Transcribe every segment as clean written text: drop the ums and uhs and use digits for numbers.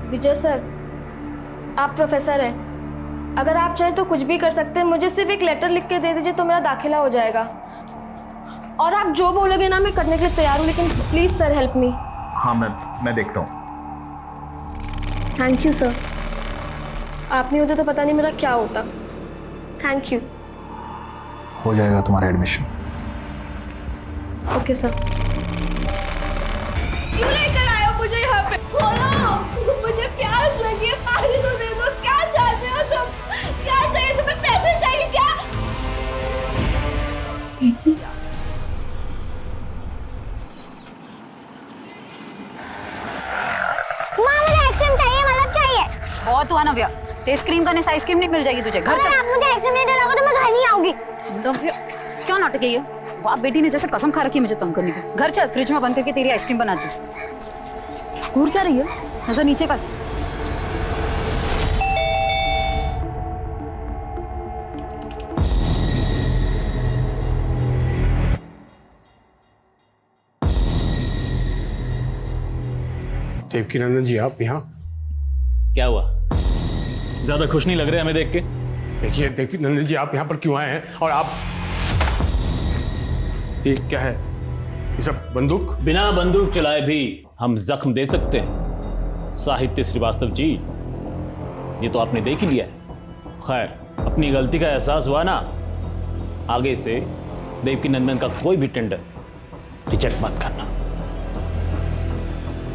विजय sir, आप professor हैं, अगर आप चाहें तो कुछ भी कर सकते हैं। मुझे सिर्फ एक लेटर लिख के दे दीजिए तो मेरा दाखिला हो जाएगा। और आप जो बोलोगे ना मैं करने के लिए तैयार हूँ, लेकिन प्लीज सर हेल्प मी। हाँ मैं देखता हूँ। थैंक यू सर, आप नहीं होते तो पता नहीं मेरा क्या होता। Thank you. हो जाएगा तुम्हारा एडमिशन। Okay sir. क्यों लेकर आए हो मुझे यहाँ पे? बोलो, मुझे प्यास लगी है, पानी तो दे दो। क्या चाहते हो तुम? क्या चाहिए तुम्हें? पैसे चाहिए क्या? पैसे? माँ मुझे आइसक्रीम चाहिए, मतलब चाहिए। बहुत हुआ नव्या, टेस्ट क्रीम का आइसक्रीम नहीं मिल जाएगी तुझे। घर अगर आप मुझे आइसक्रीम नहीं दिलाओगे तो मैं घर नहीं आऊंगी। नव्या क्या नाटक है ये? बाप बेटी ने जैसे कसम खा रखी है मुझे तंग करने की। घर चल, फ्रिज में बंद करके तेरी आइसक्रीम बनाती हूँ। घूर क्या रही है? नजर नीचे कर। देवकीनंदन जी, आप यहाँ? क्या हुआ? ज्यादा खुश नहीं लग रहे हमें देख के। देखिए देवकीनंदन जी, आप यहाँ पर क्यों आए हैं? और आप ये क्या है? ये सब बंदूक? बिना बंदूक चलाए भी हम जख्म दे सकते हैं साहित्य श्रीवास्तव जी, ये तो आपने देख ही लिया है। खैर, अपनी गलती का एहसास हुआ ना, आगे से देवकीनंदन का कोई भी टेंडर रिजेक्ट मत करना।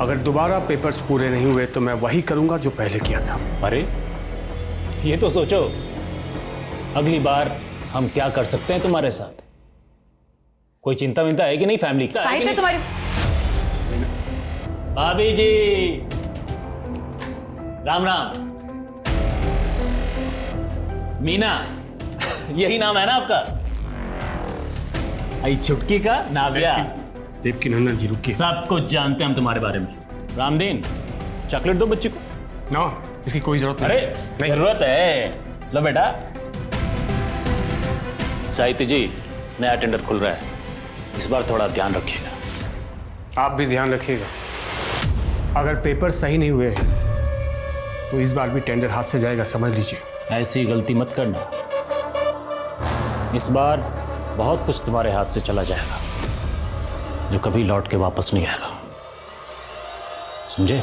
अगर दोबारा पेपर्स पूरे नहीं हुए तो मैं वही करूंगा जो पहले किया था। अरे ये तो सोचो, अगली बार हम क्या कर सकते हैं तुम्हारे साथ। कोई चिंता विंता है कि नहीं फैमिली की? साहित्य तुम्हारी भाभी जी, राम राम। मीना, यही नाम है ना आपका? आई छुटकी का नाव्या। देवकीनंदन जी रुकिए। सब कुछ जानते हैं हम तुम्हारे बारे में। रामदीन, चॉकलेट दो बच्चे को। ना, इसकी कोई जरूरत नहीं। अरे जरूरत है, लो बेटा। साहित्य जी, नया टेंडर खुल रहा है, इस बार थोड़ा ध्यान रखिएगा। आप भी ध्यान रखिएगा, अगर पेपर सही नहीं हुए तो इस बार भी टेंडर हाथ से जाएगा, समझ लीजिए। ऐसी गलती मत करना, इस बार बहुत कुछ तुम्हारे हाथ से चला जाएगा जो कभी लौट के वापस नहीं आएगा, समझे?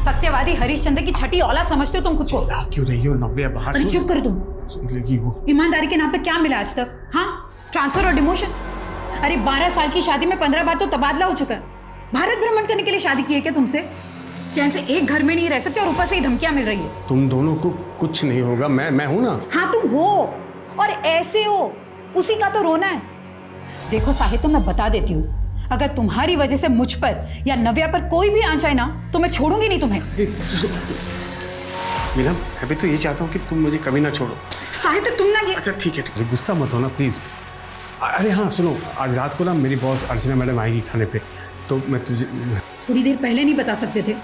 सत्यवादी हरिश्चंद्र की छठी औलाद समझते हो तुम खुद को? क्यों नहीं हो नव्या? बाहर अरे चुप कर तुम। सुन लेगी वो। ईमानदारी के नाम पे क्या मिला आज तक? हाँ, ट्रांसफर और डिमोशन। अरे 12 साल की शादी में 15 बार तो तबादला हो चुका है। भारत भ्रमण करने के लिए शादी की है क्या तुमसे? चैन से एक घर में नहीं रह सकते और ऊपर से ही धमकियां मिल रही है। तुम दोनों को कुछ नहीं होगा, मैं हूं ना। हाँ तुम हो, और ऐसे हो, उसी का तो रोना है। देखो साहित्य, मैं बता देती हूँ, अगर तुम्हारी वजह से मुझ पर या नव्या पर कोई भी आंच आए ना तो मैं छोड़ूंगी नहीं तुम्हें। मीना, मैं भी तो ये चाहता हूँ कि तुम मुझे कभी ना छोड़ो। साहित्य तुम ना ये। अच्छा ठीक है, गुस्सा मत होना प्लीज। अरे हाँ सुनो, आज रात को ना मेरी बॉस अर्चना मैडम आएगी खाने पे, तो मैं तुझे थोड़ी देर पहले नहीं बता सकते थे?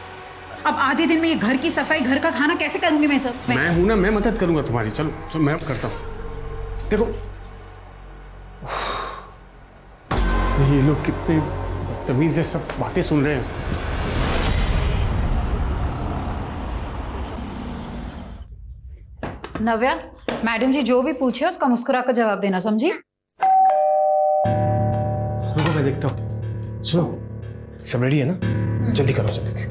अब आधे दिन में ये घर की सफाई, घर का खाना कैसे करूंगी मैं सब? मैं हूं ना, मैं मदद करूंगा तुम्हारी। चलो मैं अब करता हूँ। देखो ये लोग कितने बदतमीज से सब बातें सुन रहे हैं। नव्या, मैडम जी जो भी पूछे उसका मुस्कुरा कर जवाब देना, समझी? रुको मैं देखता हूँ। सुनो, सब रेडी है ना? जल्दी करो जल्दी।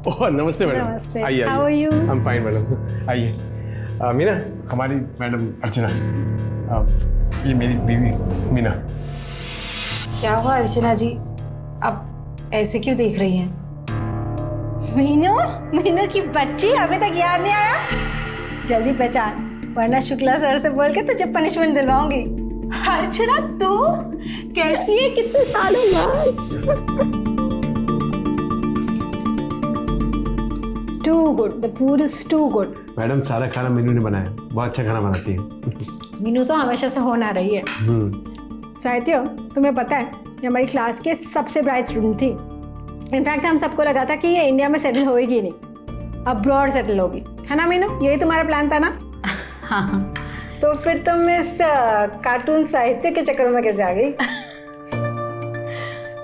ओह नमस्ते मैडम। नमस्ते। आइए How are you? I am fine madam. आइए। मीना, हमारी मैडम अर्चना। ये मेरी बीवी मीना। क्या हुआ अर्चना जी, अब ऐसे क्यों देख रही हैं? मीनू, मीनू की बच्ची अभी तक याद नहीं आया? जल्दी पहचान, वरना शुक्ला सर से बोल के तुझे पनिशमेंट दिलवाऊंगी। अर्चना तू कैसी है? कितने सालों बाद? Too good, the food is too good. Madam सारा खाना मीनू ने बनाया, बहुत अच्छा खाना बनाती है। मीनू तो हमेशा से होना रही है। साहित्य, तुम्हें पता है ये हमारी क्लास के सबसे ब्राइट स्टूडेंट थी। इनफैक्ट हम सबको लगा था कि ये इंडिया में सेटल होएगी नहीं, अब्रॉड सेटल होगी, है ना मीनू? यही तुम्हारा प्लान था ना? हाँ। तो फिर तुम इस कार्टून साहित्य के चक्कर में कैसे आ गई?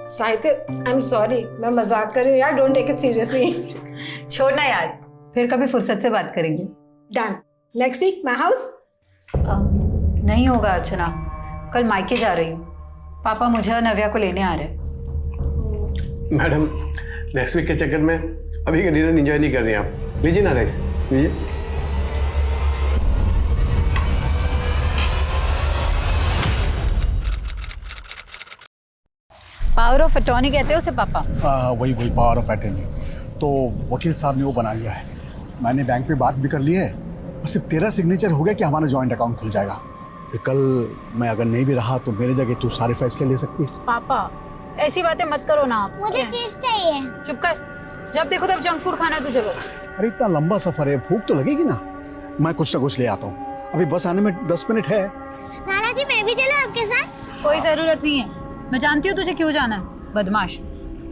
साहित्य आई एम सॉरी, मैं मजाक कर रही हूँ यार, डोंट टेक इट सीरियसली। छोड़ना यार, फिर कभी फुर्सत से बात करेंगे। Done. Next week my house. नहीं होगा अर्चना, कल मायके जा रही हूँ। पापा मुझे और नव्या को लेने आ रहे हैं। मैडम नेक्स्ट वीक के चक्कर में अभी का डिनर एंजॉय नहीं कर रही हैं आप। लीजिए ना राइस, लीजिए। पावर ऑफ अटॉर्नी कहते हो उसे पापा? वही पावर ऑफ अटर्नी। तो वकील साहब ने वो बना लिया है, मैंने बैंक पे बात भी कर ली है। बस सिर्फ तेरा सिग्नेचर हो गया कि हमारा जॉइंट अकाउंट खुल जाएगा। फिर कल मैं अगर नहीं भी रहा तो मेरे जगह तू सारे फैसले ले सकती है। पापा ऐसी बातें मत करो ना आप। मुझे चिप्स चाहिए। चुप कर, जब देखो तब जंक फूड खाना है तुझे बस। अरे इतना लंबा सफर है, भूख तो लगेगी ना। मैं कुछ ना कुछ ले आता हूँ, अभी बस आने में 10 मिनट है। नाना जी मैं भी चलूं आपके साथ? कोई जरूरत नहीं है, मैं जानती हूँ तुझे क्यों जाना है, बदमाश।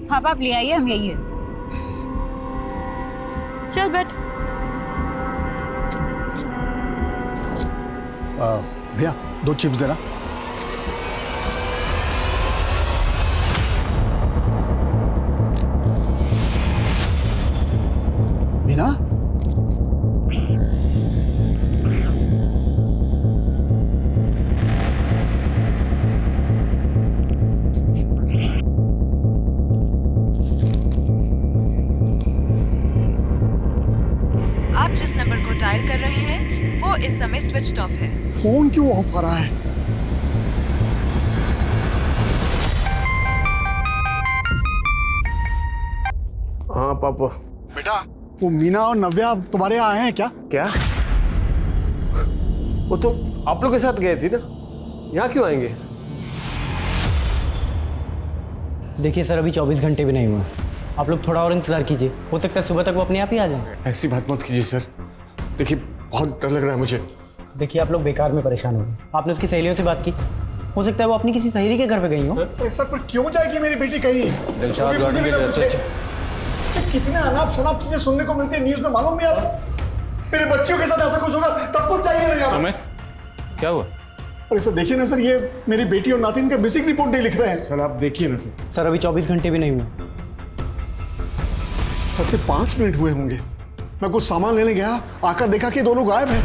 पापा आप ले आइए, हम यही है। चल बैठ। भैया 2 चिप्स देना। मीना, आप जिस नंबर को डायल कर रहे हैं वो इस समय स्विच्ड ऑफ है। फोन क्यों ऑफ आ रहा है? हाँ पापा। बेटा वो मीना और नव्या तुम्हारे यहाँ आए हैं क्या? क्या? वो तो आप लोग के साथ गए थे ना, यहाँ क्यों आएंगे? देखिए सर, अभी 24 घंटे भी नहीं हुए, आप लोग थोड़ा और इंतजार कीजिए, हो सकता है सुबह तक वो अपने आप ही आ जाए। ऐसी बात मत कीजिए सर, देखिए बहुत डर लग रहा है मुझे। देखिए आप लोग बेकार में परेशान हो गए, आपने उसकी सहेलियों से बात की, हो सकता है वो अपनी किसी सहेली के घर पे गई हो। अरे सर पर क्यों जाएगी मेरी बेटी कहीं? कितने अनाप शनाप चीजें सुनने को मिलती है न्यूज में, मालूम नहीं आपको? मेरे बच्चियों के साथ ऐसा कुछ होगा तब कुछ चाहिए नहीं यार। क्या हुआ? अरे सर देखिए ना सर, ये मेरी बेटी और नातिन का मिसिंग रिपोर्ट नहीं लिख रहे हैं। सर आप देखिए ना सर। सर अभी 24 घंटे भी नहीं हुए। सर से 5 मिनट हुए होंगे, मैं कुछ सामान लेने गया, आकर देखा कि दोनों गायब हैं।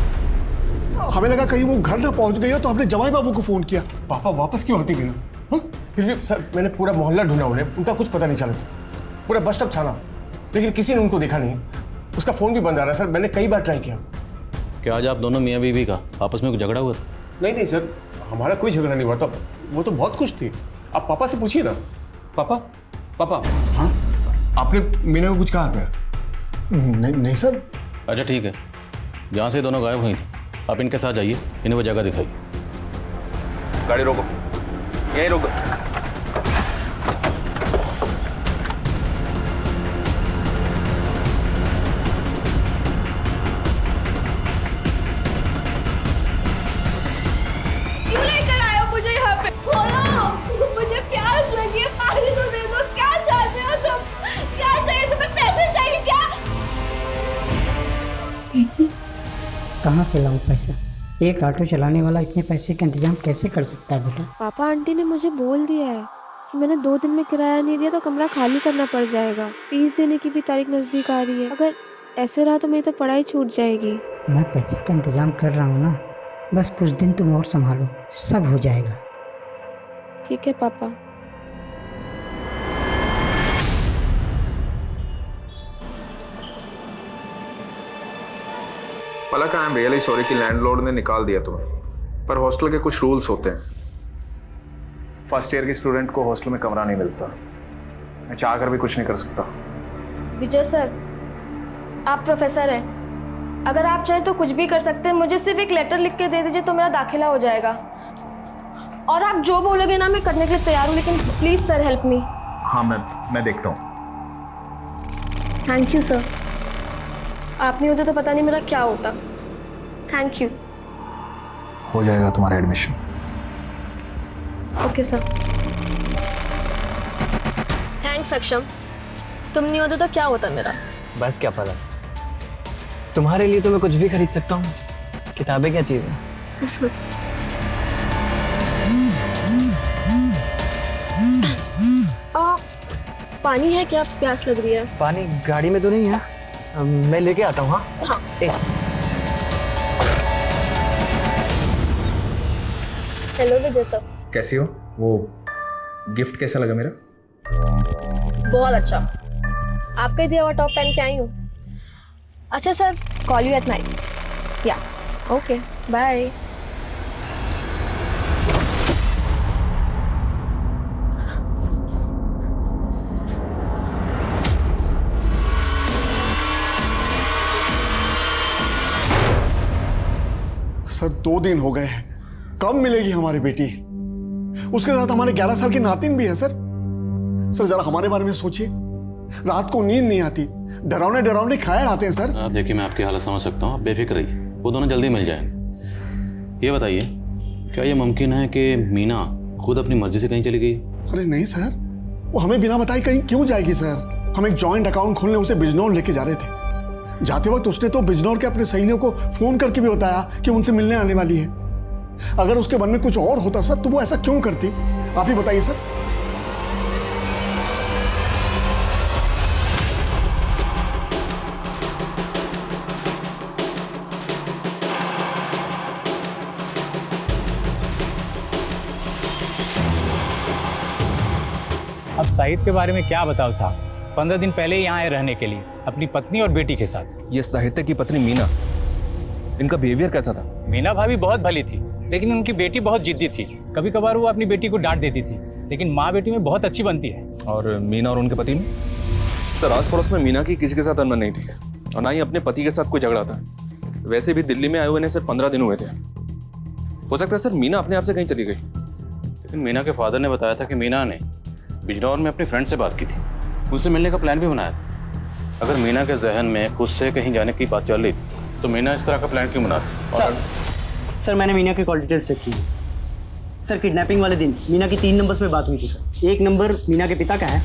हमें लगा कहीं वो घर ना पहुंच गई हो, तो हमने जमाई बाबू को फोन किया। पापा वापस क्यों आती बिना? हाँ? फिर भी सर मैंने पूरा मोहल्ला ढूंढा, उन्हें उनका कुछ पता नहीं चला सर, पूरा बस स्टॉप छाना, लेकिन किसी ने उनको देखा नहीं। उसका फोन भी बंद आ रहा है सर, मैंने कई बार ट्राई किया। क्या आज आप दोनों मियाँ बीवी का आपस में कुछ झगड़ा हुआ था? नहीं सर, हमारा कोई झगड़ा नहीं हुआ था, वो तो बहुत खुश थी। आप पापा से पूछिए ना। पापा। हाँ आपने मीना को कुछ कहा क्या? नहीं सर। अच्छा ठीक है, जहाँ से दोनों गायब हुई थी आप इनके साथ जाइए, इन्हें वो जगह दिखाइए। गाड़ी रोको, यहीं रोको। क्यों लेकर आए हो मुझे यहाँ पे? बोलो, मुझे प्यास लगी है, पानी तो दे दो। क्या चाहते हो तुम? क्या चाहिए तुम्हें? पैसे चाहिए क्या? पैसे कहाँ से लाऊं पैसा? एक ऑटो चलाने वाला इतने पैसे का इंतजाम कैसे कर सकता है बेटा? पापा आंटी ने मुझे बोल दिया है कि मैंने 2 दिन में किराया नहीं दिया तो कमरा खाली करना पड़ जाएगा। फीस देने की भी तारीख नजदीक आ रही है, अगर ऐसे रहा तो मेरी तो पढ़ाई छूट जाएगी। मैं पैसे का इंतजाम कर रहा हूँ ना, बस कुछ दिन तुम और संभालो, सब हो जाएगा। ठीक है पापा। पलक, आई एम रियली सॉरी कि लैंडलॉर्ड ने निकाल दिया तुम्हें, पर हॉस्टल के कुछ रूल्स होते हैं। फर्स्ट ईयर के स्टूडेंट को हॉस्टल में कमरा नहीं मिलता। मैं चाह कर भी कुछ नहीं कर सकता। विजय सर, आप प्रोफेसर हैं, अगर आप चाहें तो कुछ भी कर सकते हैं। मुझे सिर्फ एक लेटर लिख के दे दीजिए तो मेरा दाखिला हो जाएगा, और आप जो बोलोगे ना मैं करने के लिए तैयार हूँ, लेकिन प्लीज सर हेल्प मी। हाँ मैं देखता हूँ। थैंक यू सर, आप नहीं होते तो पता नहीं मेरा क्या होता। Thank you. हो जाएगा तुम्हारा एडमिशन। Okay sir. थैंक्स अक्षम, तुम नहीं होते तो क्या होता मेरा। बस क्या पता, तुम्हारे लिए तो मैं कुछ भी खरीद सकता हूँ, किताबें क्या चीज़ है। पानी है क्या? प्यास लग रही है। पानी गाड़ी में तो नहीं है, मैं लेके आता हूँ। हाँ हेलो विजय सर। कैसी हो? वो गिफ्ट कैसा लगा मेरा? बहुत अच्छा। आपका दिया हुआ टॉप पहन के आई हूँ। अच्छा sir, call you at night. या ओके, बाय। सर 2 दिन हो गए हैं, कब मिलेगी हमारी बेटी? उसके साथ हमारे 11 साल की नातिन भी है सर। सर जरा हमारे बारे में सोचिए, रात को नींद नहीं आती, डरावने डरावने ख्याल आते हैं सर। आप देखिए, मैं आपकी हालत समझ सकता हूँ, आप बेफिक्र रहिए, वो दोनों जल्दी मिल जाएंगे। ये बताइए, क्या ये मुमकिन है कि मीना खुद अपनी मर्जी से कहीं चली गई? अरे नहीं सर, वो हमें बिना बताए कहीं क्यों जाएगी सर? हम एक जॉइंट अकाउंट खोलने उसे बिजनौर लेके जा रहे थे। जाते वक्त उसने तो बिजनौर के अपने सहेलियों को फोन करके भी बताया कि उनसे मिलने आने वाली है। अगर उसके मन में कुछ और होता सर तो वो ऐसा क्यों करती? आप ही बताइए सर। अब साहिद के बारे में क्या बताओ साहब, 15 दिन पहले ही यहाँ आए रहने के लिए अपनी पत्नी और बेटी के साथ। ये साहित्य की पत्नी मीना, इनका बिहेवियर कैसा था? मीना भाभी बहुत भली थी, लेकिन उनकी बेटी बहुत जिद्दी थी। कभी कभार वो अपनी बेटी को डांट देती थी, लेकिन माँ बेटी में बहुत अच्छी बनती है। और मीना और उनके पति में? सर आस पड़ोस में मीना की किसी के साथ अनबन नहीं थी और ना ही अपने पति के साथ कोई झगड़ा था। वैसे भी दिल्ली में आए हुए ने सिर्फ 15 दिन हुए थे। हो सकता है सर मीना अपने आप से कहीं चली गई। लेकिन मीना के फादर ने बताया था कि मीना ने बिजनौर में अपनी फ्रेंड से बात की थी, उनसे मिलने का प्लान भी बनाया था। अगर मीना के जहन में खुद से कहीं जाने की बात चल रही थी तो मीना इस तरह का प्लान क्यों बनाती? सर मैंने मीना की कॉल डिटेल्स चेक की। सर किडनैपिंग वाले दिन मीना की 3 नंबर्स में बात हुई थी सर। एक नंबर मीना के पिता का है,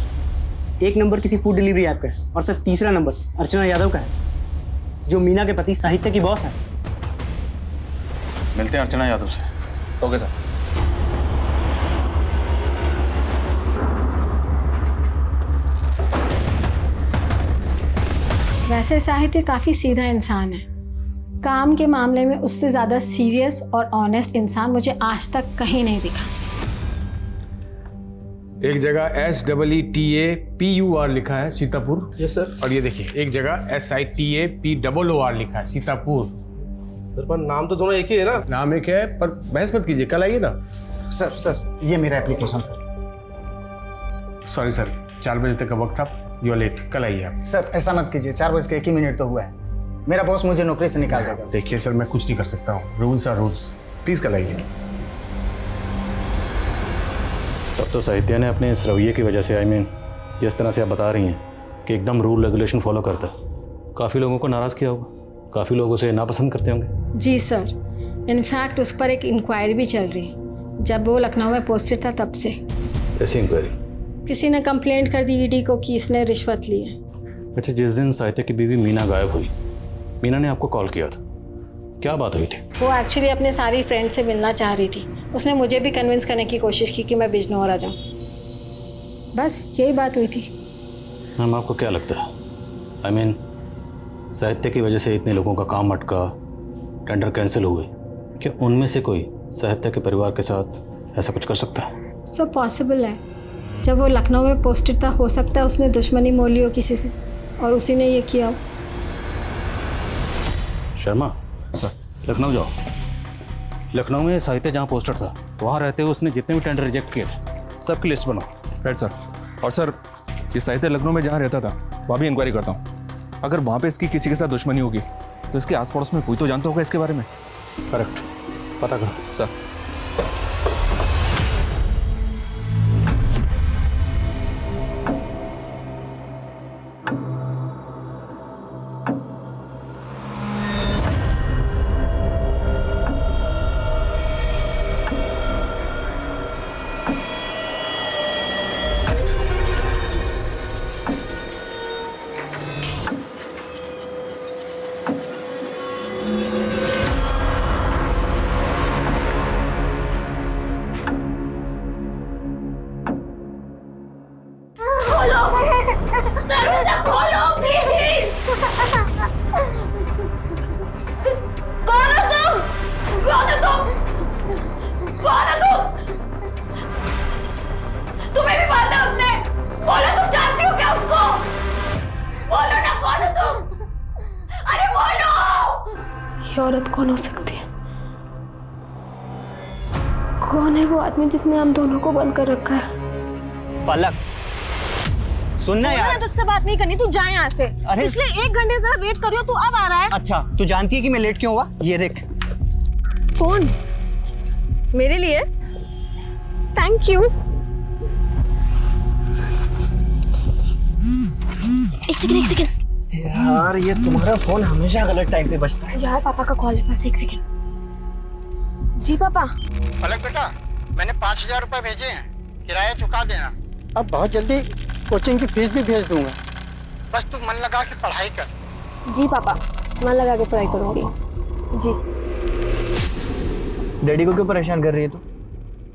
एक नंबर किसी फूड डिलीवरी ऐप का है, और सर तीसरा नंबर अर्चना यादव का है, जो मीना के पति साहित्य की बॉस है। मिलते हैं अर्चना यादव से। Okay sir. वैसे साहित्य काफ़ी सीधा इंसान है। काम के मामले में उससे ज़्यादा सीरियस और ऑनेस्ट इंसान मुझे आज तक कहीं नहीं दिखा। एक जगह SEETAPUR लिखा है सीतापुर। Yes sir. और ये देखिए एक जगह SITAPOOR लिखा है सीतापुर। सर पर नाम तो दोनों एक ही है ना? नाम एक है, पर बहस मत कीजिए, कल आइए ना। सर ये मेरा एप्लीकेशन। सॉरी सर, 4 बजे तक का वक्त था, यू आर लेट, कल आइए आप। सर ऐसा मत कीजिए, 4 बज के 1 ही मिनट तो हुआ है, मेरा बॉस मुझे नौकरी से निकाल देगा। देखिए सर, मैं कुछ नहीं कर सकता हूँ, रूल्स आर रूल्स, प्लीज कल आइए। तब तो साहित्य ने अपने इस रवैये की वजह से, जिस तरह से आप बता रही हैं कि एकदम रूल रेगुलेशन फॉलो करता है, काफ़ी लोगों को नाराज़ किया होगा, काफ़ी लोग उसे नापसंद करते होंगे। जी सर, इनफैक्ट उस पर एक इंक्वायरी भी चल रही है। जब वो लखनऊ में पोस्टेड था तब से। ऐसी इंक्वायरी? किसी ने कंप्लेंट कर दी ईडी को कि इसने रिश्वत ली है। अच्छा, जिस दिन साहित्य की बीवी मीना गायब हुई, मीना ने आपको कॉल किया था, क्या बात हुई थी? वो एक्चुअली अपने सारी फ्रेंड से मिलना चाह रही थी। उसने मुझे भी कन्विंस करने की कोशिश की कि मैं बिजनौर आ जाऊँ, बस यही बात हुई थी। मैम आपको क्या लगता है, साहित्य की वजह से इतने लोगों का काम अटका, टेंडर कैंसिल हुए, क्या उनमें से कोई साहित्य के परिवार के साथ ऐसा कुछ कर सकता है? सो पॉसिबल है। जब वो लखनऊ में पोस्टेड था, हो सकता है उसने दुश्मनी मोल ली हो किसी से और उसी ने ये किया हो। शर्मा सर, लखनऊ जाओ। लखनऊ में साहित्य जहाँ पोस्टर था, वहाँ रहते हुए उसने जितने भी टेंडर रिजेक्ट किए थे, सबकी लिस्ट बनाओ। Right sir. और सर, ये साहित्य लखनऊ में जहाँ रहता था वहाँ भी इंक्वायरी करता हूँ। अगर वहाँ पे इसकी किसी के साथ दुश्मनी होगी तो इसके आस पड़ोस में कोई तो जानता होगा इसके बारे में। करेक्ट, पता करो सर। दरवाजा खोलो प्लीज। कौन हो तुम? कौन हो तुम? कौन हो तुम? तुम्हें भी मारना है उसने? बोलो, तुम जानती हो क्या उसको? बोलो ना, कौन हो तुम? अरे बोलो। ये औरत कौन हो सकती है? कौन है वो आदमी जिसने हम दोनों को बंद कर रखा है? पलक, सुनना यार। मैंने तुझसे बात नहीं करनी, तू जा यहाँ से। अरे पिछले 1 घंटे से वेट कर रही हो, तू अब आ रहा है। अच्छा, तू जानती है कि मैं लेट क्यों हुआ? ये देख। फोन मेरे लिए? Thank you. एक सेकंड। यार ये तुम्हारा फोन हमेशा गलत टाइम पे बजता है। यार पापा का कॉल है, बस 1 सेकंड। जी पापा। पलक बेटा, मैंने 5,000 रुपए भेजे हैं, किराया चुका देना। अब बहुत जल्दी कोचिंग की फीस भी भेज दूंगा, बस तू मन लगा के पढ़ाई कर। जी पापा, मन लगा के पढ़ाई करूंगी। जी। डैडी को क्यों परेशान कर रही है तू?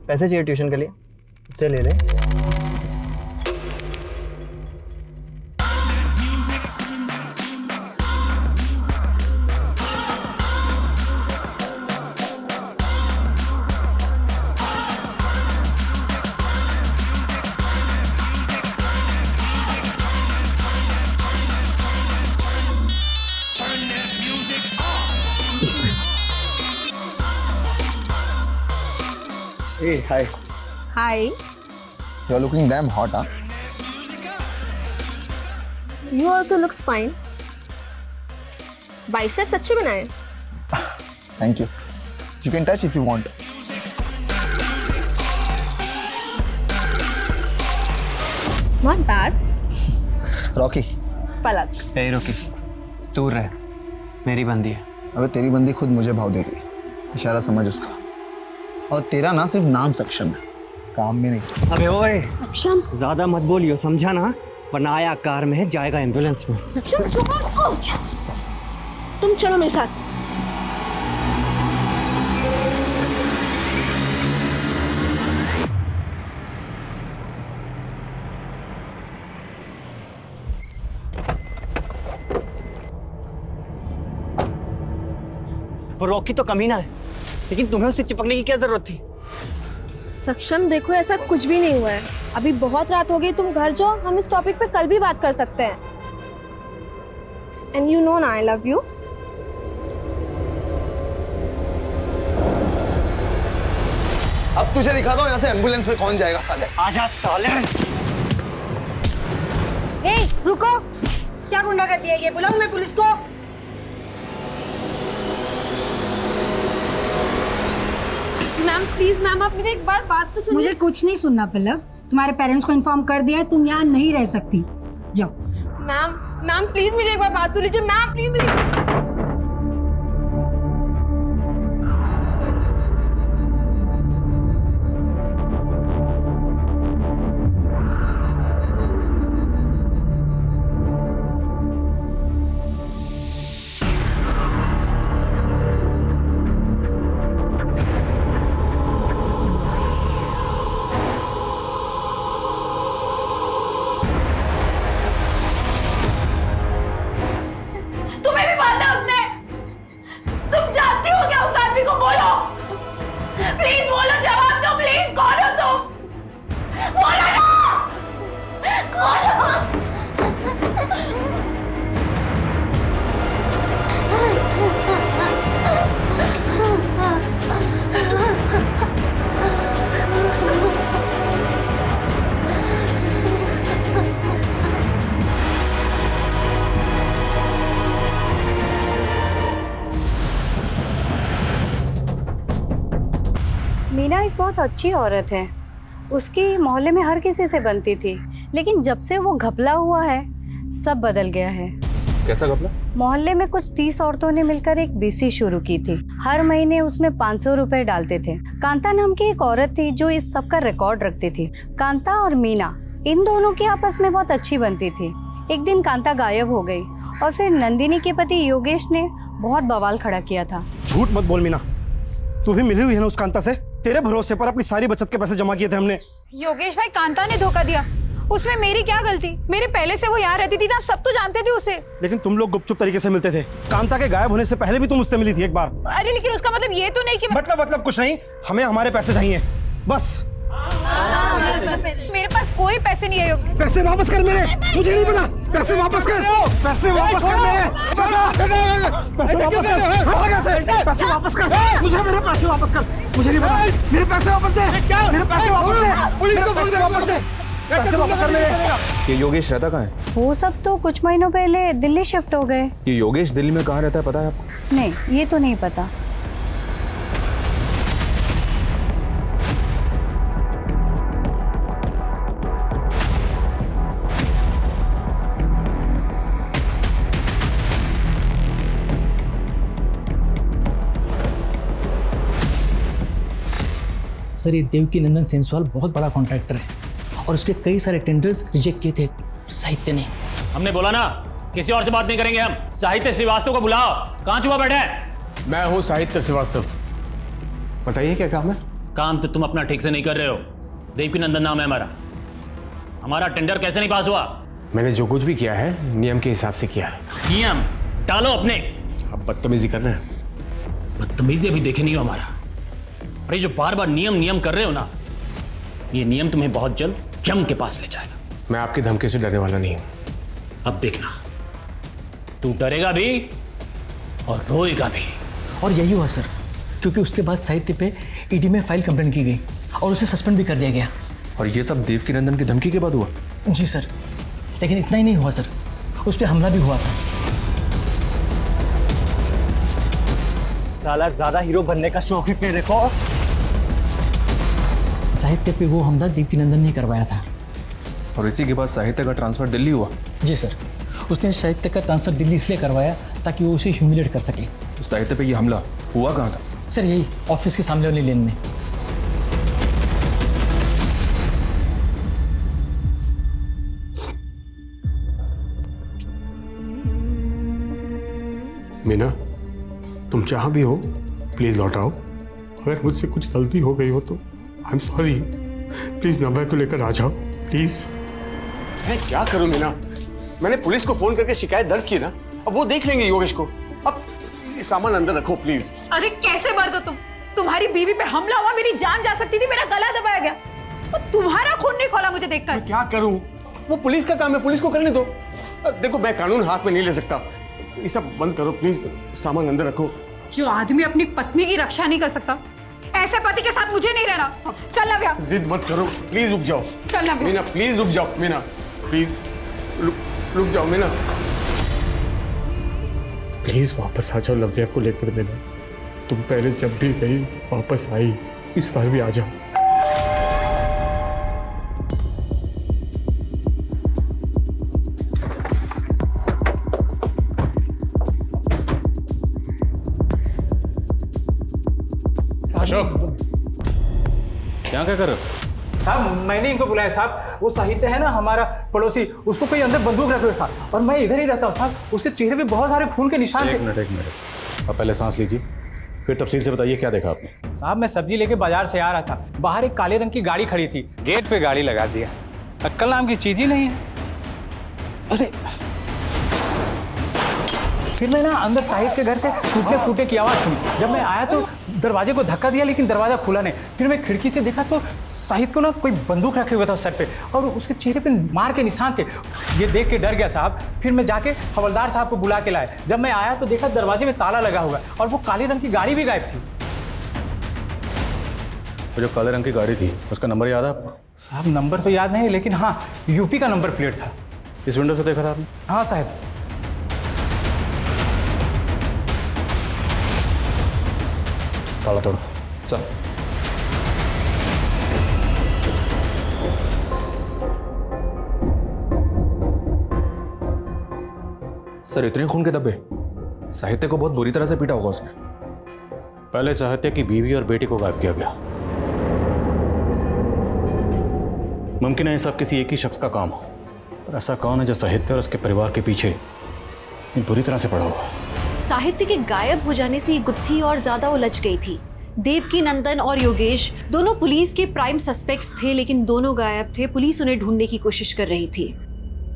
पैसे चाहिए ट्यूशन के लिए, उससे ले ले। Hey, hi. Hi. You're looking damn hot, huh? You also looks fine. Biceps अच्छे बनाए। Thank you. You can touch if you want. Not bad. Rocky. पलक। ए रोकी, दूर रह, मेरी बंदी है। अबे तेरी बंदी खुद मुझे भाव दे रही है, इशारा समझ उसका। और तेरा ना सिर्फ नाम सक्षम है, काम में नहीं। अबे ओए, सक्षम ज्यादा मत बोलियो, समझा ना? वरना आया कार में, जाएगा एम्बुलेंस में। सक्षम चुप हो उसको। तुम चलो मेरे साथ। वो रॉकी तो कमीना है, लेकिन तुम्हें उससे चिपकने की क्या जरूरत थी? सक्षम देखो, ऐसा कुछ भी नहीं हुआ है। अभी बहुत रात हो गई, तुम घर जाओ, हम इस टॉपिक पे कल भी बात कर सकते हैं। एंड यू नो ना आई लव यू। अब तुझे दिखा दो यहाँ से एम्बुलेंस में कौन जाएगा साले। आजा साले। ए, रुको, क्या गुंडा कर दिया ये? बुलाऊं मैं पुलिस को? मैम प्लीज, मैम आप मेरी एक बार बात तो सुनिए। मुझे कुछ नहीं सुनना पलक, तुम्हारे पेरेंट्स को इन्फॉर्म कर दिया है, तुम यहाँ नहीं रह सकती, जाओ। मैम प्लीज मेरी एक बार बात सुन लीजिए। मैम प्लीज मेरी। तुम्हें भी मारना है उसने? तुम जानती हो क्या उस आदमी को? बोलो प्लीज, बोलो, जवाब दो प्लीज। कौन हो तुम? बोलो ना, कौन हो? मीना एक बहुत अच्छी औरत है, उसकी मोहल्ले में हर किसी से बनती थी, लेकिन जब से वो घपला हुआ है सब बदल गया है। कैसा घपला? मोहल्ले में कुछ 30 औरतों ने मिलकर एक बीसी शुरू की थी। हर महीने उसमें 500 रुपए डालते थे। कांता नाम की एक औरत थी जो इस सब का रिकॉर्ड रखती थी। कांता और मीना, इन दोनों की आपस में बहुत अच्छी बनती थी। एक दिन कांता गायब हो गई और फिर नंदिनी के पति योगेश ने बहुत बवाल खड़ा किया था। झूठ मत बोल मीना, तू भी मिली हुई है ना उस कांता से? तेरे भरोसे पर अपनी सारी बचत के पैसे जमा किए थे हमने। योगेश भाई, कांता ने धोखा दिया। उसमें मेरी क्या गलती? मेरे पहले से वो यहाँ रहती थी ना, आप सब तो जानते थे उसे। लेकिन तुम लोग गुपचुप तरीके से मिलते थे। कांता के गायब होने से पहले भी तुम उससे मिली थी एक बार। अरे लेकिन उसका मतलब ये तो नहीं कि मतलब कुछ नहीं, हमें हमारे पैसे चाहिए बस। मेरे पास कोई पैसे नहीं है। पैसे वापस कर मेरे, मुझे नहीं पता। पैसे वापस कर, पैसे वापस कर मेरे, पैसे वापस कर, पैसे वापस कर, मुझे मेरे पैसे वापस कर, मुझे नहीं पता। मेरे पैसे वापस दे, मेरे पैसे वापस दे, पुलिस को पैसे वापस दे, पैसे वापस कर मेरे। ये योगेश रहता कहाँ है? वो सब तो कुछ महीनों पहले दिल्ली शिफ्ट हो गए। ये योगेश दिल्ली में कहाँ रहता है पता है आपको? नहीं, ये तो नहीं पता। सर ये देवकी नंदन सेंसवाल बहुत बड़ा कॉन्ट्रैक्टर है और उसके कई सारे टेंडर्स रिजेक्ट किए थे साहित्य ने। हमने बोला ना किसी और से बात नहीं करेंगे हम। साहित्य श्रीवास्तव को बुलाओ। कहाँ छुपा बैठे हैं? मैं हूँ साहित्य श्रीवास्तव। बताइए क्या काम है? काम तो तुम अपना ठीक से नहीं कर रहे हो। देवकी नंदन नाम है हमारा। हमारा टेंडर कैसे नहीं पास हुआ? मैंने जो कुछ भी किया है नियम के हिसाब से किया है। नियम डालो अपने। अब बदतमीजी कर रहे हैं। बदतमीजी अभी देखे नहीं हो हमारा। अरे जो बार बार नियम नियम कर रहे हो ना, ये नियम तुम्हें बहुत जल्द यम के पास ले जाएगा। मैं आपकी धमकी से डरने वाला नहीं हूं। अब देखना, तू डरेगा भी और रोएगा भी। और यही हुआ सर, क्योंकि उसके बाद साहित्य पे ईडी में फाइल कंप्लेन की गई और उसे सस्पेंड भी कर दिया गया। और ये सब देवकी नंदन की धमकी के बाद हुआ? जी सर, लेकिन इतना ही नहीं हुआ सर, उस पर हमला भी हुआ था। साला ज्यादा हीरो बनने का शौक ही तेरे को। साहित्य पे वो हमला देवकी नंदन ने करवाया था। और इसी के बाद साहित्य का ट्रांसफर दिल्ली हुआ? जी सर, उसने साहित्य का ट्रांसफर दिल्ली इसलिए करवाया ताकि वो उसे ह्यूमिलेट कर सके। तो साहित्य पे ये हमला हुआ कहाँ था? सर यही ऑफिस के सामने वाली लेन में। मीना, तुम जहां भी हो प्लीज लौट आओ। अगर मुझसे कुछ गलती हो गई हो तो आई एम सॉरी। प्लीज नव्या को लेकर आ जाओ प्लीज। मैं क्या करूं मीना? मैंने पुलिस को फोन करके शिकायत दर्ज की ना, अब वो देख लेंगे योगेश को। अब ये सामान अंदर रखो प्लीज। अरे कैसे मर्द हो तुम? तुम्हारी बीवी पे हमला हुआ, मेरी जान जा सकती थी, मेरा गला दबाया गया और तुम्हारा खून नहीं खोला मुझे देखकर। मैं क्या करूं? वो पुलिस का काम है, पुलिस को करने दो। देखो मैं कानून हाथ में नहीं ले सकता। ये सब बंद करो प्लीज, सामान अंदर रखो। जो आदमी अपनी पत्नी की रक्षा नहीं कर सकता, ऐसे पति के साथ मुझे नहीं रहना। चल नव्या। जिद मत करो प्लीज, रुक जाओ। चल नव्या। मीना प्लीज रुक जाओ। मीना प्लीज रुक जाओ। मीना प्लीज वापस आ जाओ नव्या को लेकर। मीना तुम पहले जब भी गई वापस आई, इस बार भी आ जाओ। अशोक, यहाँ क्या कर रहे हो? साहब मैंने इनको बुलाया साहब। वो साहित्य है ना हमारा पड़ोसी, उसको कोई अंदर बंदूक रखे हुए था और मैं इधर ही रहता हूँ साहब। उसके चेहरे पे बहुत सारे खून के निशान थे। एक मिनट। अब पहले सांस लीजिए, फिर तफसील से बताइए क्या देखा आपने। साहब मैं सब्जी लेके बाजार से आ रहा था, बाहर एक काले रंग की गाड़ी खड़ी थी, गेट पे गाड़ी लगा दिया। अक्कल नाम की चीज ही नहीं है। अरे फिर मैं ना अंदर साहित्य के घर से टूटने फूटे की आवाज़ सुनी। जब मैं आया तो दरवाजे को धक्का दिया लेकिन दरवाजा खुला नहीं। फिर मैं खिड़की से देखा तो साहित्य को ना कोई बंदूक रखे हुआ था सर पे और उसके चेहरे पे मार के निशान थे। ये देख के डर गया साहब। फिर मैं जाके हवलदार साहब को बुला के लाया। जब मैं आया तो देखा दरवाजे में ताला लगा हुआ और वो काले रंग की गाड़ी भी गायब थी। वो जो काले रंग की गाड़ी थी उसका नंबर याद है आपको? साहब नंबर तो याद नहीं, लेकिन हाँ यूपी का नंबर प्लेट था। इस विंडो से देखा था आपने? हाँ साहब। ताला तोड़ो। सर सर इतने खून के धब्बे? साहित्य को बहुत बुरी तरह से पीटा होगा उसने। पहले साहित्य की बीवी और बेटी को गायब किया गया। मुमकिन है ये सब किसी एक ही शख्स का काम हो, पर ऐसा कौन है जो साहित्य और उसके परिवार के पीछे इतनी बुरी तरह से पड़ा हुआ? साहित्य के गायब हो जाने से ये गुत्थी और ज्यादा उलझ गई थी देवकी नंदन और योगेश दोनों पुलिस के प्राइम सस्पेक्ट्स थे, लेकिन दोनों गायब थे। पुलिस उन्हें ढूंढने की कोशिश कर रही थी।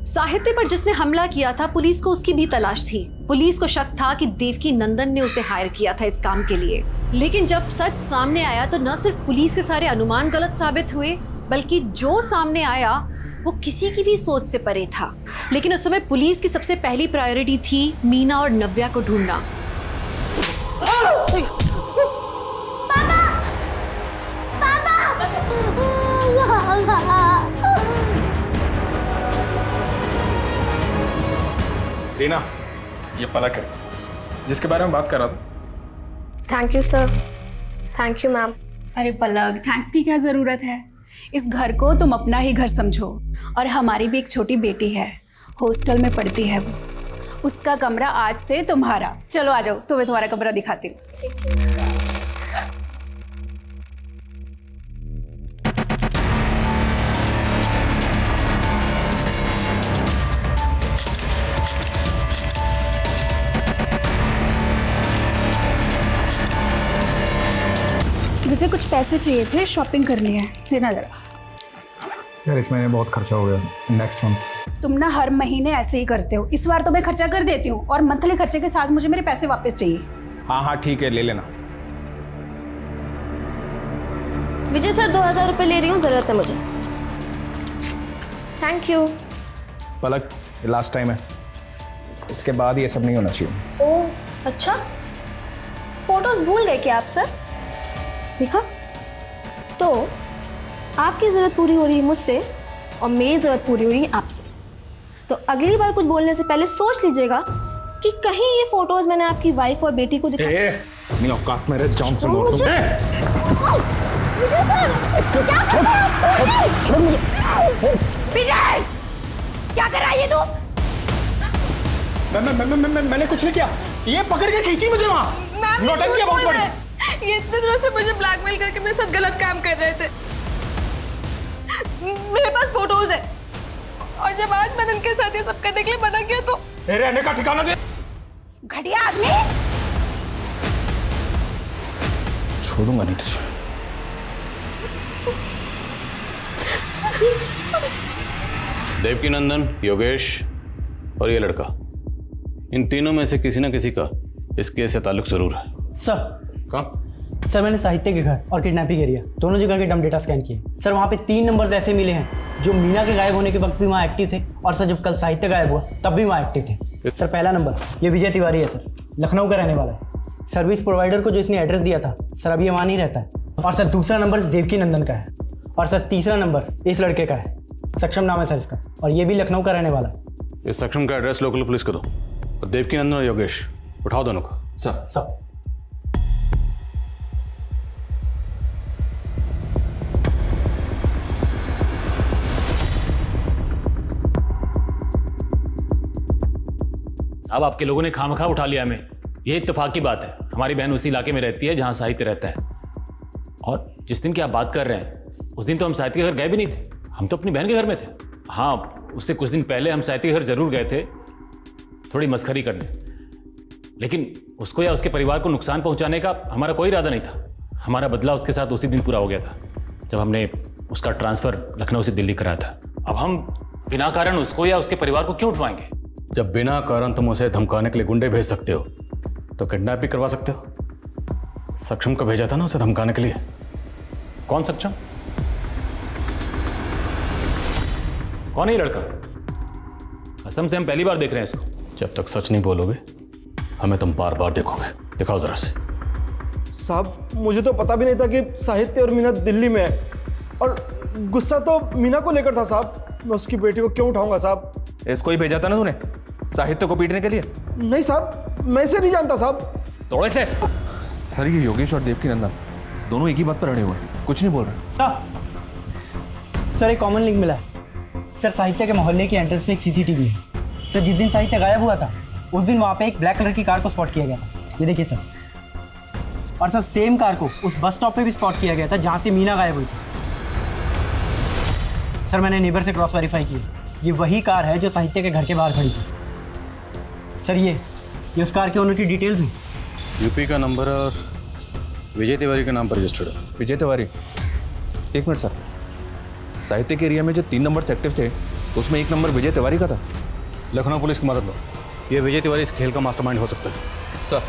साहित्य पर जिसने हमला किया था, पुलिस को उसकी भी तलाश थी। पुलिस को शक था कि देवकी नंदन ने उसे हायर किया था इस काम के लिए। लेकिन जब सच सामने आया तो न सिर्फ पुलिस के सारे अनुमान गलत साबित हुए, बल्कि जो सामने आया वो किसी की भी सोच से परे था। लेकिन उस समय पुलिस की सबसे पहली प्रायोरिटी थी मीना और नव्या को ढूंढना। रीना, ये पलक है जिसके बारे में बात कर रहा था। Thank you sir. Thank you ma'am. अरे पलक, थैंक्स की क्या ज़रूरत है। इस घर को तुम अपना ही घर समझो। और हमारी भी एक छोटी बेटी है, हॉस्टल में पढ़ती है वो। उसका कमरा आज से तुम्हारा। चलो आ जाओ, तुम्हें तुम्हारा कमरा दिखाती हूँ। मुझे कुछ पैसे चाहिए थे, शॉपिंग करनी है, देना जरा। यार इस महीने बहुत खर्चा हो गया, नेक्स्ट मंथ। तुम ना हर महीने ऐसे ही करते हो। इस बार तो मैं खर्चा कर देती हूँ और मंथली खर्चे के साथ मुझे मेरे पैसे वापस चाहिए। हाँ हाँ ठीक है, ले लेना। विजय सर 2000 रुपये ले रही हूँ, ज़रूरत है मुझे। Thank you. पलक, ये लास्ट टाइम है, इसके बाद ये सब नहीं होना चाहिए। ओह अच्छा, फोटोज भूल गए क्या आप सर? देखा, तो आपकी ज़रूरत पूरी हो रही है मुझसे और मेरी ज़रूरत पूरी हो रही है आपसे। तो अगली बार कुछ बोलने से पहले सोच लीजिएगा कि कहीं ये फोटोज मैंने आपकी वाइफ और बेटी को दिखा। नहीं औकात मेरे जान से मार दूं। विजय सर, क्या कर रहे हैं आप? छोड़ मुझे। विजय, क्या कर रहा है ये तू? मैंने कुछ नहीं किया, ये पकड़ के खींची मुझे वहाँ। नौटंकी बहुत बड़ी। ये इतने दिनों से मुझे ब्लैकमेल करके मेरे साथ गलत काम कर रहे थे। मेरे पास फोटोज है और जब आज मैंने उनके साथ ये सब करने के लिए मना किया तो रहने का ठिकाना दे। घटिया आदमी। छोड़ूंगा नहीं तुझे। देवकी नंदन, योगेश और ये लड़का, इन तीनों में से किसी ना किसी का इस केस से ताल्लुक जरूर है। सर कहाँ? सर मैंने साहित्य के घर और किडनैपिंग एरिया दोनों जगह के डम डेटा स्कैन किए। सर वहाँ पे 3 नंबर्स ऐसे मिले हैं जो मीना के गायब होने के वक्त भी वहाँ एक्टिव थे, और सर जब कल साहित्य गायब हुआ तब भी वहाँ एक्टिव थे। सर पहला नंबर ये विजय तिवारी है सर, लखनऊ का रहने वाला है। सर्विस प्रोवाइडर को जो इसने एड्रेस दिया था सर अभी वहाँ नहीं रहता है। और सर दूसरा नंबर देवकी नंदन का है। और सर तीसरा नंबर इस लड़के का है, सक्षम नाम है सर इसका, और ये भी लखनऊ का रहने वाला है। इस सक्षम का एड्रेस लोकल पुलिस को दो और देवकी नंदन और योगेश उठाओ दोनों को। सर अब आपके लोगों ने खामखा उठा लिया हमें। ये इत्तेफाक की बात है, हमारी बहन उसी इलाके में रहती है जहां साहित्य रहता है। और जिस दिन की आप बात कर रहे हैं उस दिन तो हम साहित्य के घर गए भी नहीं थे, हम तो अपनी बहन के घर में थे। हाँ, उससे कुछ दिन पहले हम साहित्य के घर जरूर गए थे थोड़ी मस्खरी करने, लेकिन उसको या उसके परिवार को नुकसान पहुंचाने का हमारा कोई इरादा नहीं था। हमारा बदला उसके साथ उसी दिन पूरा हो गया था जब हमने उसका ट्रांसफ़र लखनऊ से दिल्ली कराया था। अब हम बिना कारण उसको या उसके परिवार को क्यों उठवाएंगे? जब बिना कारण तुम उसे धमकाने के लिए गुंडे भेज सकते हो तो किडनैप भी करवा सकते हो। सक्षम को भेजा था ना उसे धमकाने के लिए। कौन सक्षम? कौन है ये लड़का? कसम से हम पहली बार देख रहे हैं इसको। जब तक सच नहीं बोलोगे हमें तुम बार बार देखोगे। दिखाओ जरा से। साहब मुझे तो पता भी नहीं था कि साहित्य और मीना दिल्ली में है, और गुस्सा तो मीना को लेकर था साहब। मैं उसकी बेटी को क्यों उठाऊंगा साहब? इसको ही भेजा था ना तूने साहित्य को पीटने के लिए? नहीं साहब, मैं इसे नहीं जानता साहब। तोड़े से। सर ये योगेश और देवकी नंदन दोनों एक ही बात पर अड़े हुए हैं, कुछ नहीं बोल रहे। सर एक कॉमन लिंक मिला है सर। साहित्य के मोहल्ले की एंट्रेंस पे एक सीसीटीवी है सर। जिस दिन साहित्य गायब हुआ था उस दिन वहाँ पे एक ब्लैक कलर की कार को स्पॉट किया गया था, ये देखिए सर। और सर सेम कार को उस बस स्टॉप पे भी स्पॉट किया गया था जहाँ से मीना गायब हुई थी। सर मैंने नेबर से क्रॉस वेरीफाई किया, ये वही कार है जो साहित्य के घर के बाहर खड़ी थी। सर ये उस कार के ओनर की डिटेल्स हैं। यूपी का नंबर और विजय तिवारी के नाम पर रजिस्टर्ड है। विजय तिवारी? एक मिनट सर, साहित्य के एरिया में जो 3 नंबर्स एक्टिव थे उसमें 1 नंबर विजय तिवारी का था। लखनऊ पुलिस की मदद लो, ये विजय तिवारी इस खेल का मास्टरमाइंड हो सकता है। सर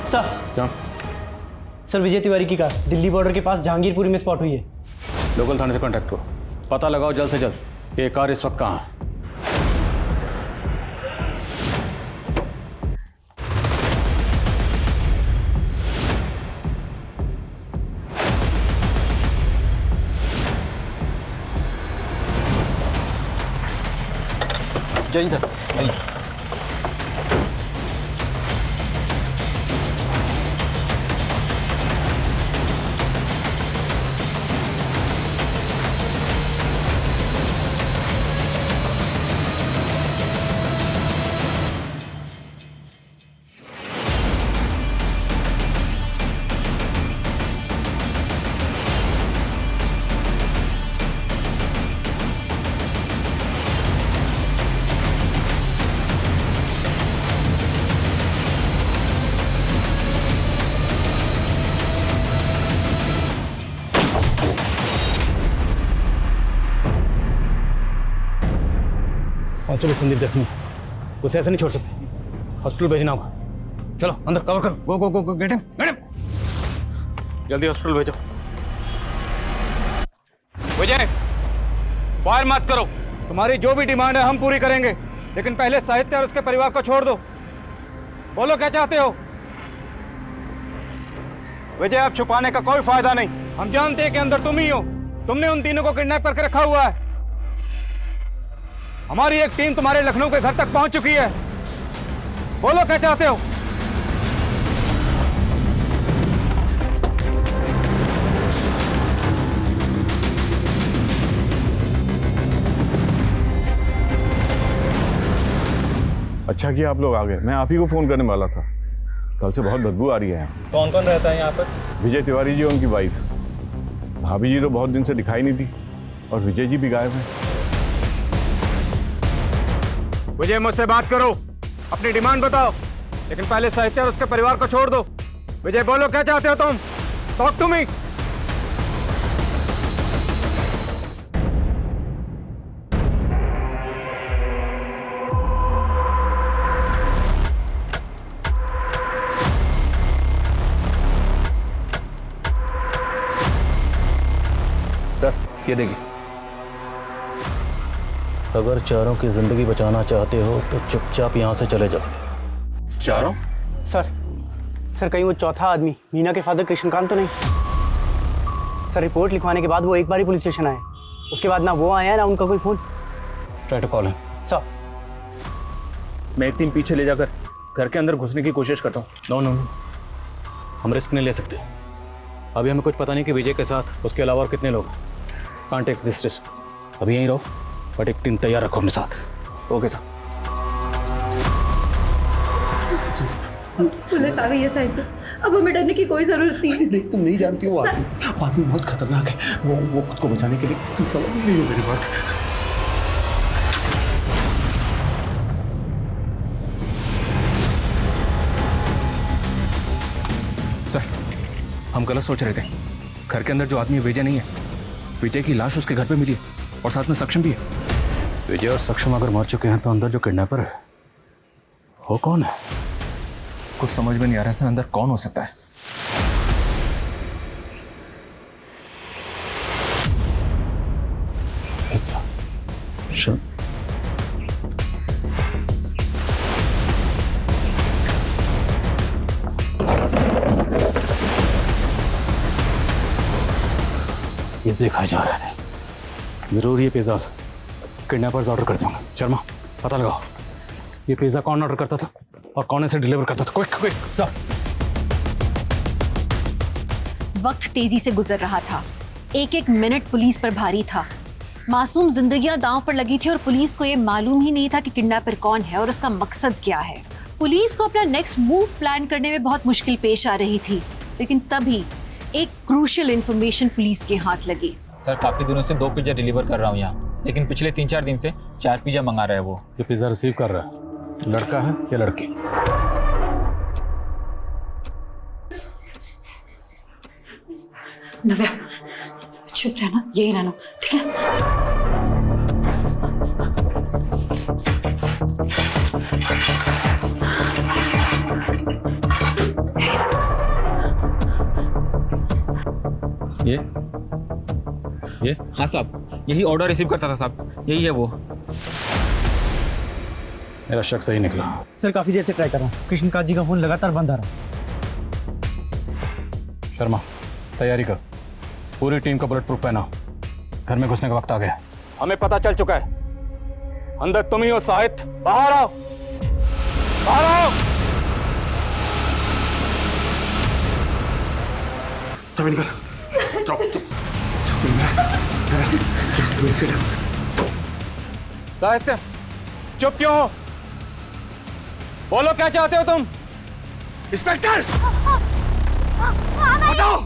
सर क्या? सर विजय तिवारी की कार दिल्ली बॉर्डर के पास जहांगीरपुरी में स्पॉट हुई है। लोकल थाने से कांटेक्ट करो, पता लगाओ जल्द से जल्द कि ये कार इस वक्त कहाँ है। जय हिंद सर। कांस्टेबल संदीप जख्मी, उसे ऐसे नहीं छोड़ सकते, हॉस्पिटल भेजना होगा। चलो अंदर कवर करो, गो गो गो गो, गेट हिम, जल्दी हॉस्पिटल भेजो। विजय, फायर मत करो, तुम्हारी जो भी डिमांड है हम पूरी करेंगे, लेकिन पहले साहित्य और उसके परिवार को छोड़ दो। बोलो क्या चाहते हो? विजय, अब छुपाने का कोई फायदा नहीं, हम जानते हैं कि अंदर तुम ही हो, तुमने उन तीनों को किडनैप करके रखा हुआ है। हमारी एक टीम तुम्हारे लखनऊ के घर तक पहुंच चुकी है, बोलो क्या चाहते हो? अच्छा किया आप लोग आ गए, मैं आप ही को फोन करने वाला था। कल से बहुत बदबू आ रही है। कौन कौन रहता है यहाँ पर? विजय तिवारी जी और उनकी वाइफ, भाभी जी तो बहुत दिन से दिखाई नहीं थी, और विजय जी भी गायब हैं। विजय, मुझसे बात करो, अपनी डिमांड बताओ, लेकिन पहले साहित्य और उसके परिवार को छोड़ दो। विजय, बोलो क्या चाहते हो तुम? Talk to me. सर ये देखिए, अगर चारों की जिंदगी बचाना चाहते हो तो चुपचाप यहाँ से चले जाओ। चारों? सर कहीं वो चौथा आदमी मीना के फादर कृष्णकांत तो नहीं? सर रिपोर्ट लिखवाने के बाद वो एक बार ही पुलिस स्टेशन आए, उसके बाद ना वो आया ना उनका कोई phone. Try to call him. Sir मैं एक टीम पीछे ले जाकर घर के अंदर घुसने की कोशिश करता हूँ। नो नो नो, हम रिस्क नहीं ले सकते। अभी हमें कुछ पता नहीं कि विजय के साथ उसके अलावा और कितने लोग। Can't take this risk. अभी यहीं रहो, बट एक टीम तैयार रखो अपने साथ। Okay sir. पुलिस आ गई है साहित्य, अब हमें डरने की कोई जरूरत नहीं है। नहीं, तुम नहीं जानती हो, आदमी बहुत खतरनाक है। वो खुद को बचाने के लिए समझ नहीं है मेरी बात। सर हम गलत सोच रहे थे। घर के अंदर जो आदमी विजय नहीं है, विजय की लाश उसके घर पे मिली है और साथ में सक्षम भी है। विजय और सक्षम अगर मर चुके हैं तो अंदर जो किडनैपर है वो कौन है? कुछ समझ में नहीं आ रहा सर, अंदर कौन हो सकता है? ऐसा Sure. पिज़्ज़े खाए जा रहे थे। जरूर ये पिज़्ज़ा किडनैपर्स ऑर्डर करते होंगे। शर्मा पता लगाओ ये पिज़्ज़ा कौन ऑर्डर करता था और कौन इसे डिलीवर करता था। Quick quick sir. वक्त तेजी से गुजर रहा था, एक एक मिनट पुलिस पर भारी था। मासूम जिंदगियां दांव पर लगी थी और पुलिस को यह मालूम ही नहीं था कि किडनैपर कौन है और उसका मकसद क्या है। पुलिस को अपना नेक्स्ट मूव प्लान करने में बहुत मुश्किल पेश आ रही थी, लेकिन तभी एक क्रूशियल इंफॉर्मेशन पुलिस के हाथ लगी। सर काफी दिनों से 2 पिज्जा डिलीवर कर रहा हूँ यहाँ, लेकिन पिछले 3-4 दिन से 4 पिज्जा मंगा रहा है वो। ये पिज्जा रिसीव कर रहा है लड़का है या लड़की? नव्या चुप रहना, यही रहना, ठीक है? ये हाँ साहब, यही ऑर्डर रिसीव करता था साहब, यही है वो। मेरा शक सही निकला। सर काफ़ी देर से ट्राई कर रहा हूँ, कृष्णकांत जी का फ़ोन लगातार बंद आ रहा है। शर्मा तैयारी कर, पूरी टीम का बुलेट प्रूफ पहना, घर में घुसने का वक्त आ गया। हमें पता चल चुका है, अंदर तुम ही हो साहित्य। बाहर आओ, बाहर आओ। चल निकल, साहित्य चुप क्यों हो? बोलो क्या चाहते हो तुम? इंस्पेक्टर बताओ,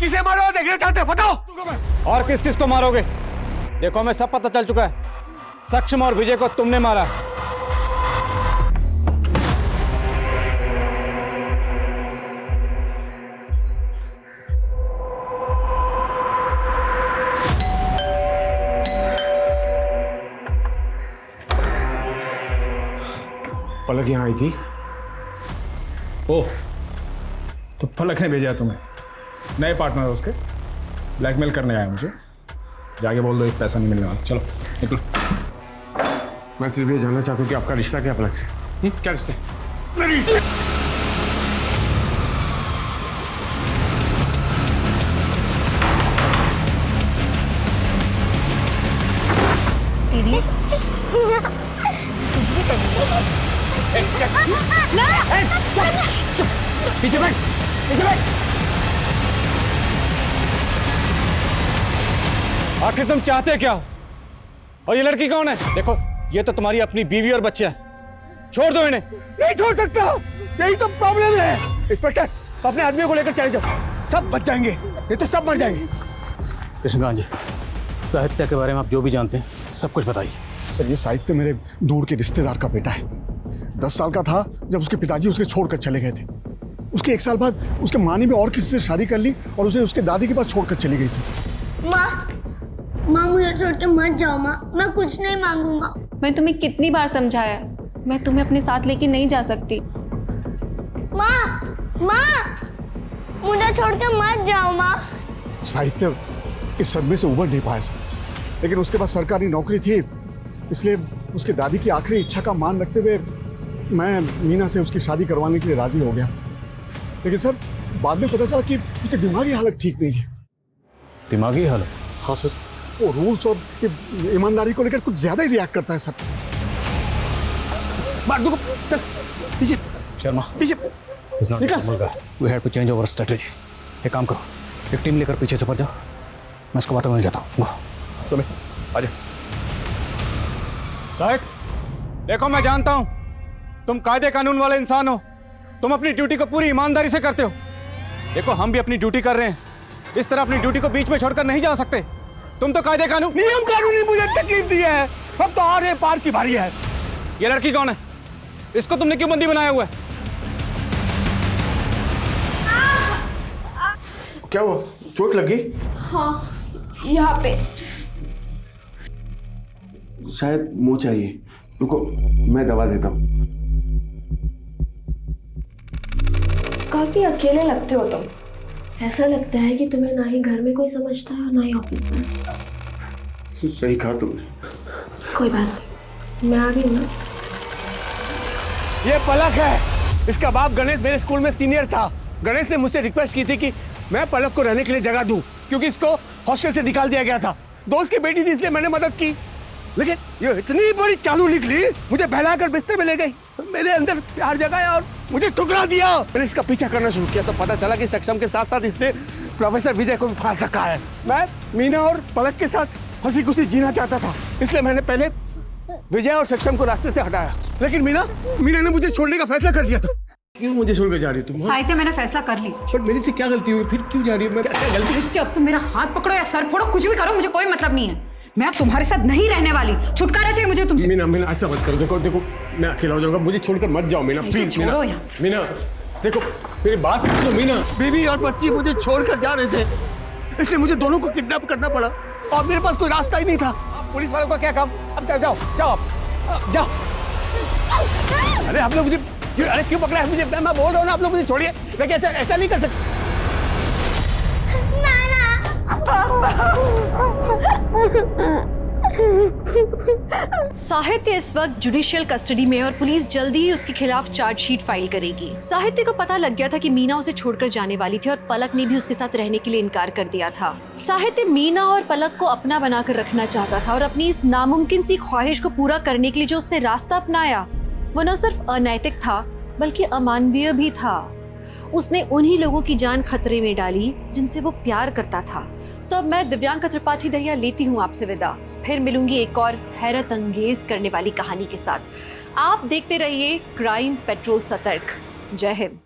किसे मारो देखना चाहते हो, बताओ। और किस किस को मारोगे? देखो हमें सब पता चल चुका है, सक्षम और विजय को तुमने मारा। पलक यहाँ आई थी। ओह, तो पलक ने भेजा तुम्हें? नए पार्टनर है उसके, ब्लैकमेल करने आया मुझे। जाके बोल दो एक पैसा नहीं मिलने वाला। चलो निकलो। मैं सिर्फ ये जानना चाहता हूँ कि आपका रिश्ता क्या पलक से? क्या रिश्ता? दीदी कुछ भी करिए। पीछे बैठ, पीछे बैठ। आखिर तुम चाहते क्या हो? और ये लड़की कौन है? देखो ये तो तुम्हारी अपनी बीवी और बच्चे हैं, छोड़ दो इन्हें। नहीं छोड़ सकता, यही तो प्रॉब्लम है। इंस्पेक्टर अपने आदमियों को लेकर चले जाओ, सब बच जाएंगे, नहीं तो सब मर जाएंगे। कृष्णकांत जी, साहित्य के बारे में आप जो भी जानते हैं सब कुछ बताइए। सर ये साहित्य मेरे दूर के रिश्तेदार का बेटा है। 10 साल का था जब उसके पिताजी उसे छोड़कर चले गए थे। उसके 1 साल बाद उसके माँ ने भी और किसी से शादी कर ली और उसे उसके दादी के पास छोड़कर चली गई। सर माँ मुझे छोड़ के मत जाओ माँ, मैं कुछ नहीं मांगूंगा। मैं तुम्हें कितनी बार समझाया, मैं तुम्हें अपने साथ लेके नहीं जा सकती। माँ मुझे छोड़ के मत जाओ माँ। साहित्य इस सदमे से उबर नहीं पाया सर, लेकिन उसके पास सरकारी नौकरी थी, इसलिए उसके दादी की आखिरी इच्छा का मान रखते हुए मैं मीना से उसकी शादी करवाने के लिए राजी हो गया। लेकिन सर बाद में पता चला कि उसकी दिमागी हालत ठीक नहीं है। दिमागी हालत? हाँ सर, वो रूल्स और ईमानदारी को लेकर कुछ ज्यादा ही रिएक्ट करता है सर। मार दो, चल पीछे। शर्मा पीछे निकल। We have to change over strategy. एक काम करो, एक टीम लेकर पीछे से ऊपर जाओ, मैं इसको बातों में जाता हूँ। सुनो आ जाओ। साहिब देखो मैं जानता हूं तुम कायदे कानून वाले इंसान हो, तुम अपनी ड्यूटी को पूरी ईमानदारी से करते हो। देखो हम भी अपनी ड्यूटी कर रहे हैं, इस तरह अपनी ड्यूटी को बीच में छोड़कर नहीं जा सकते। तुम तो कायदे कानून नियम कानून ने मुझे तकलीफ दी है, अब तो और पार की बारी है। ये लड़की कौन है? इसको तुमने क्यों बंदी बनाया हुआ है? क्या हुआ, चोट लगी? हाँ यहाँ पे। शायद मुंह चाहिए, रुको मैं दवा देता हूँ। काफी अकेले लगते हो तुम, ऐसा लगता है कि तुम्हें ना ही घर में कोई समझता है और ना ही ऑफिस में। सही कहा तुमने। कोई बात नहीं, मैं आ गई ना। ये पलक है, इसका बाप गणेश मेरे स्कूल में सीनियर था। गणेश ने मुझसे रिक्वेस्ट की थी कि मैं पलक को रहने के लिए जगह दूं, क्योंकि इसको हॉस्टल से निकाल दिया गया था। दोस्त की बेटी थी इसलिए मैंने मदद की, लेकिन ये इतनी बड़ी चालू निकली, मुझे बहलाकर बिस्तर में ले गई, मेरे अंदर प्यार जगाया और मुझे ठुकरा दिया। मैंने इसका पीछा करना शुरू किया तो पता चला कि सक्षम के साथ साथ इसने प्रोफेसर विजय को भी फांस रखा है। मैं मीना और पलक के साथ हंसी खुशी जीना चाहता था, इसलिए मैंने पहले विजय और सक्षम को रास्ते से हटाया, लेकिन मीना ने मुझे छोड़ने का फैसला कर लिया था। क्यों मुझे छोड़कर जा रही हो तुम? साहित्य, मैंने फैसला कर ली। बट मेरी से क्या गलती हुई? फिर क्यों जा रही हो? मैं क्या गलती? साहित्य, अब तुम मेरा हाथ पकड़ो या सर फोड़ो, कुछ भी करो, मुझे कोई मतलब नहीं है। मैं अब तुम्हारे साथ नहीं रहने वाली। छुटकारा चाहिए मुझे तुमसे। मीना, मीना ऐसा मत करो। देखो देखो, मैं अकेला हो जाऊंगा, मुझे छोड़कर मत जाओ मीना, प्लीज। मीना, छोड़ो यहाँ। मीना देखो मेरी बात सुनो मीना। बीवी और बच्ची मुझे छोड़कर जा रहे थे, इसलिए मुझे दोनों को किडनैप करना पड़ा और मेरे पास कोई रास्ता ही नहीं था। पुलिस वालों का क्या काम? अब जाओ जाओ आप जाओ। अरे आप लोग मुझे क्यों पकड़ा है? मुझे मैं बोल रहा हूँ ना, आप लोग मुझे छोड़िए। देखिए ऐसा नहीं कर सकते। साहित्य इस वक्त जुडिशियल कस्टडी में है और पुलिस जल्दी ही उसके खिलाफ चार्जशीट फाइल करेगी। साहित्य को पता लग गया था कि मीना उसे छोड़कर जाने वाली थी और पलक ने भी उसके साथ रहने के लिए इनकार कर दिया था। साहित्य मीना और पलक को अपना बनाकर रखना चाहता था और अपनी इस नामुमकिन सी ख्वाहिश को पूरा करने के लिए जो उसने रास्ता अपनाया वो न सिर्फ अनैतिक था बल्कि अमानवीय भी था। उसने उन्हीं लोगों की जान खतरे में डाली जिनसे वो प्यार करता था। तो अब मैं दिव्यांका त्रिपाठी दहिया लेती हूँ आपसे विदा। फिर मिलूंगी एक और हैरत अंगेज करने वाली कहानी के साथ। आप देखते रहिए क्राइम पेट्रोल सतर्क। जय हिंद।